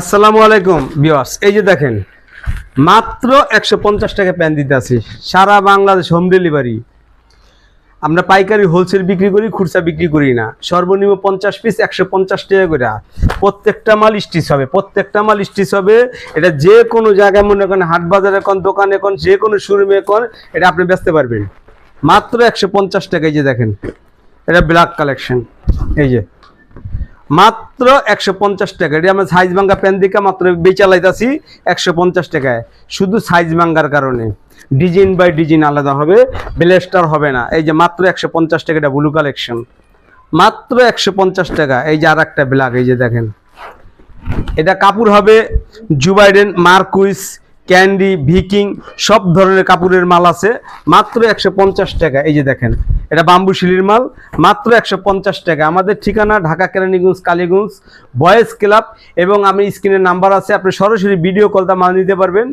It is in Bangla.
আসসালামু আলাইকুম ভিউয়ার্স, এই যে দেখেন মাত্র 150 টাকা প্যান দিতে আছি সারা বাংলাদেশ হোম ডেলিভারি। আমরা পাইকারি হোলসেল বিক্রি করি, খুচরা বিক্রি করি না। সর্বনিম্ন 50 পিস 150 টাকা করে। প্রত্যেকটা মাল স্টিচ হবে। এটা যে কোনো জায়গায় মনে করেন, হাট বাজারে কোন দোকানে কোন যে কোনো শোরুমে কোন, এটা আপনি বেচতে পারবেন মাত্র 150 টাকা। এই যে দেখেন, এটা ব্ল্যাক কালেকশন, এই যে মাত্র 150 টাকা। এটা আমরা সাইজ ভাঙ্গা প্যান দিকে মাত্র বেচালাইতেছি 150 টাকায়, শুধু সাইজ ভাঙ্গার কারণে। ডিজাইন বাই ডিজাইন আলাদা হবে, ব্লেস্টার হবে না। এই যে মাত্র 150 টাকা, এটা ব্লু কালেকশন মাত্র 150 টাকা। এই যে আর একটা ব্ল্যাক, এই যে দেখেন, এটা কাপড় হবে জুবাইডেন, মার্কুইস, ক্যান্ডি, ভিকিং, সব ধরনের কাপড়ের মাল আছে মাত্র 150 টাকা। এই যে দেখেন, এটা বাম্বু শিলির মাল মাত্র 150 টাকা। আমাদের ঠিকানা ঢাকা কেরানীগঞ্জ, কালীগঞ্জ, বয়েজ ক্লাব, এবং আমি স্ক্রিনের নাম্বার আছে, আপনি সরাসরি ভিডিও কলটা মাল নিতে পারবেন।